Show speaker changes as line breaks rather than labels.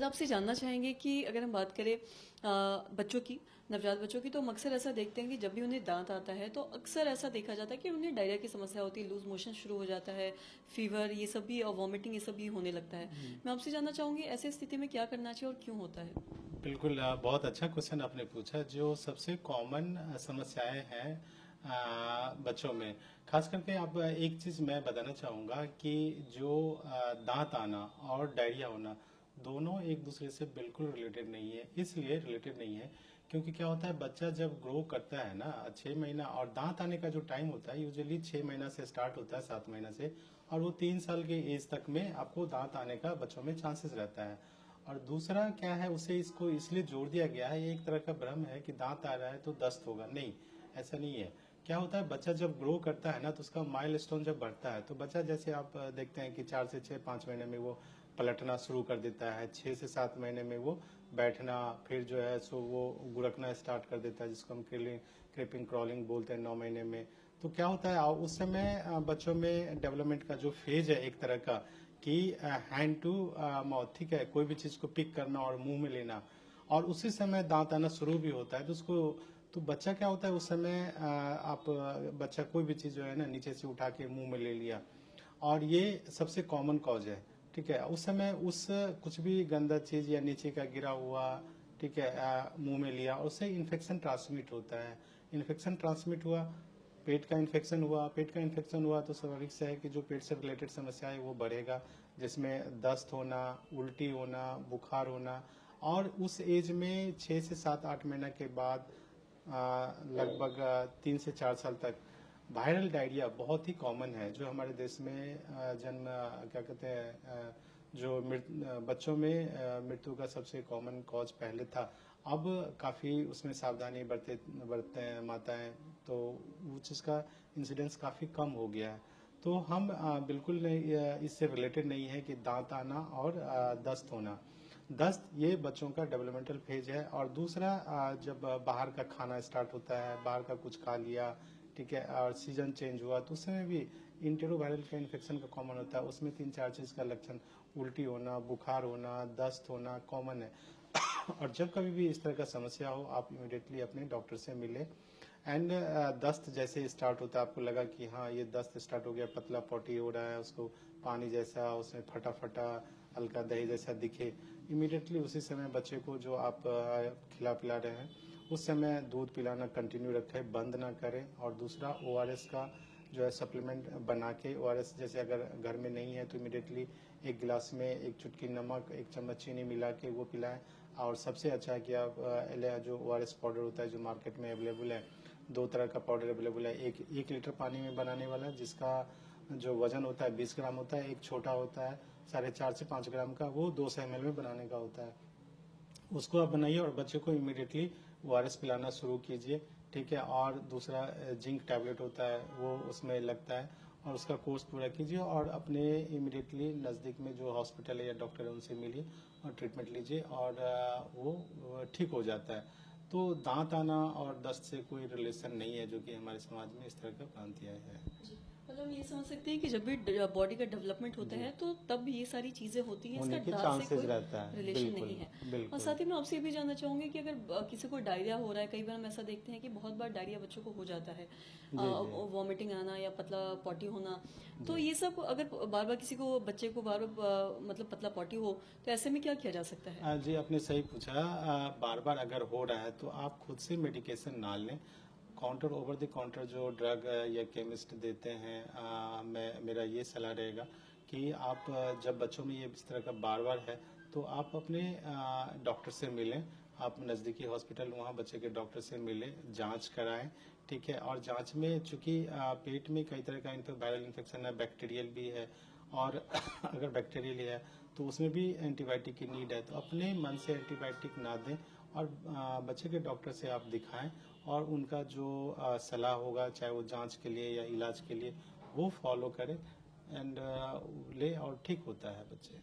Sir आपसे जानना चाहेंगे कि अगर हम बात करें बच्चों की, नवजात बच्चों की, तो हम अक्सर ऐसा देखते हैं कि जब भी उन्हें दांत आता है तो अक्सर ऐसा देखा जाता है कि उन्हें डायरिया की समस्या होती है, लूज मोशन शुरू हो जाता है, फीवर ये सब भी और वॉमिटिंग ये सब भी होने लगता है। मैं आपसे जानना चाहूंगी ऐसी स्थिति में क्या करना चाहिए और क्यों होता है।
बिल्कुल बहुत अच्छा क्वेश्चन आपने पूछा। जो सबसे कॉमन समस्याएं हैं बच्चों में, खास करके आप एक चीज मैं बताना चाहूँगा कि जो दांत आना और डायरिया होना दोनों एक दूसरे से बिल्कुल रिलेटेड नहीं है। इसलिए रिलेटेड नहीं है क्योंकि क्या होता है, बच्चा जब ग्रो करता है ना 6 महीना, और दांत आने का जो टाइम होता है यूजुअली 6 महीना से स्टार्ट होता है, 7 महीना से, और वो 3 साल के एज तक में आपको दांत आने का बच्चों में चांसेस रहता है। और दूसरा क्या है, उसे इसको इसलिए जोड़ दिया गया है, ये एक तरह का भ्रम है कि दांत आ रहा है तो दस्त होगा। नहीं, ऐसा नहीं है। क्या होता है, बच्चा जब ग्रो करता है ना तो उसका माइलस्टोन जब बढ़ता है तो बच्चा, जैसे आप देखते हैं कि 4 से 6 5 महीने में वो पलटना शुरू कर देता है, 6 से 7 महीने में वो बैठना, फिर जो है सो वो गुड़कना स्टार्ट कर देता है, जिसको हम क्रीपिंग क्रॉलिंग बोलते हैं 9 महीने में। तो क्या होता है, उस समय बच्चों में डेवलपमेंट का जो फेज है एक तरह का, कि हैंड टू माउथ, ठीक है, कोई भी चीज को पिक करना और मुंह में लेना, और उसी समय दांत आना शुरू भी होता है। तो उसको, तो बच्चा क्या होता है उस समय, आप बच्चा कोई भी चीज जो है ना नीचे से उठा के मुंह में ले लिया, और ये सबसे कॉमन कॉज है। ठीक है, उस समय उस कुछ भी गंदा चीज या नीचे का गिरा हुआ, ठीक है, मुंह में लिया, उससे इन्फेक्शन ट्रांसमिट होता है। इन्फेक्शन ट्रांसमिट हुआ, पेट का इन्फेक्शन हुआ, पेट का इन्फेक्शन हुआ तो स्वाभाविक से है कि जो पेट से रिलेटेड समस्या है वो बढ़ेगा, जिसमें दस्त होना, उल्टी होना, बुखार होना। और उस एज में 6 से 7 8 महीना के बाद लगभग 3 से 4 साल तक वायरल डायरिया बहुत ही कॉमन है, जो हमारे देश में जन्म क्या कहते हैं, जो बच्चों में मृत्यु का सबसे कॉमन कॉज पहले था। अब काफी उसमें सावधानी बरतते हैं माताएं, तो वो चीज़ का इंसिडेंस काफी कम हो गया है। तो हम बिल्कुल नहीं, इससे रिलेटेड नहीं है कि दांत आना और दस्त होना। दस्त ये बच्चों का डेवलपमेंटल फेज है। और दूसरा, जब बाहर का खाना स्टार्ट होता है, बाहर का कुछ खा लिया, ठीक है, और सीजन चेंज हुआ तो उस समय भी इंटेरोवायरल का इन्फेक्शन का कॉमन होता है। उसमें 3 4 चीज का लक्षण, उल्टी होना, बुखार होना, दस्त होना कॉमन है। और जब कभी भी इस तरह का समस्या हो, आप इमिडिएटली अपने डॉक्टर से मिले। एंड दस्त जैसे स्टार्ट होता है, आपको लगा कि हाँ ये दस्त स्टार्ट हो गया, पतला पॉटी हो रहा है, उसको पानी जैसा, उसमें फटा फटा हल्का दही जैसा दिखे, इमिडिएटली उसी समय बच्चे को जो आप खिला पिला रहे हैं उस समय दूध पिलाना कंटिन्यू रखें, बंद ना करें। और दूसरा, ओआरएस का जो है सप्लीमेंट बना के, ओआरएस जैसे अगर घर में नहीं है तो इमिडिएटली एक गिलास में एक चुटकी नमक, एक चम्मच चीनी मिला के वो पिलाएं। और सबसे अच्छा है कि आप जो ओआरएस पाउडर होता है जो मार्केट में अवेलेबल है, 2 तरह का पाउडर अवेलेबल है। एक 1 लीटर पानी में बनाने वाला, जिसका जो वजन होता है 20 ग्राम होता है। एक छोटा होता है 4.5 से 5 ग्राम का, वो 200 ml में बनाने का होता है। उसको आप बनाइए और बच्चे को इमिडिएटली ओआरएस पिलाना शुरू कीजिए। ठीक है, और दूसरा जिंक टैबलेट होता है वो उसमें लगता है, और उसका कोर्स पूरा कीजिए, और अपने इमिडिएटली नज़दीक में जो हॉस्पिटल है या डॉक्टर है उनसे मिलिए और ट्रीटमेंट लीजिए, और वो ठीक हो जाता है। तो दांत आना और दस्त से कोई रिलेशन नहीं है, जो कि हमारे समाज में इस तरह का भ्रांति है।
जी, मतलब हम ये समझ सकते हैं कि जब भी बॉडी का डेवलपमेंट होता
जी,
है तो तब ये सारी चीजें होती हैं, इसका
होने के
दांत से
चांसेस
कोई
रहता है,
रिलेशन नहीं
बिल्कुल।
है। और
बिल्कुल।
साथ ही मैं आपसे ये भी जानना चाहूंगी कि अगर किसी को डायरिया हो रहा है, कई बार हम ऐसा देखते हैं कि बहुत बार डायरिया बच्चों को हो जाता है,
जी जी
वॉमिटिंग आना या पतला पॉटी होना, तो
जी।
ये सब अगर बार बार किसी को, बच्चे को बार बार मतलब पतला पॉटी हो, तो ऐसे में क्या किया जा सकता है।
जी, आपने सही पूछा। बार बार अगर हो रहा है तो आप खुद से मेडिकेशन ना लें। काउंटर, ओवर द काउंटर जो ड्रग या केमिस्ट देते हैं, मेरा ये सलाह रहेगा कि आप जब बच्चों में ये इस तरह का बार बार है तो आप अपने डॉक्टर से मिलें। आप नज़दीकी हॉस्पिटल, वहाँ बच्चे के डॉक्टर से मिलें, जांच कराएं। ठीक है, और जांच में चूंकि पेट में कई तरह का वायरल इन्फेक्शन है, बैक्टीरियल भी है, और अगर बैक्टीरियल है तो उसमें भी एंटीबायोटिक की नीड है। तो अपने मन से एंटीबायोटिक ना दें, और बच्चे के डॉक्टर से आप दिखाएं, और उनका जो सलाह होगा, चाहे वो जांच के लिए या इलाज के लिए, वो फॉलो करें। एंड ले, और ठीक होता है बच्चे।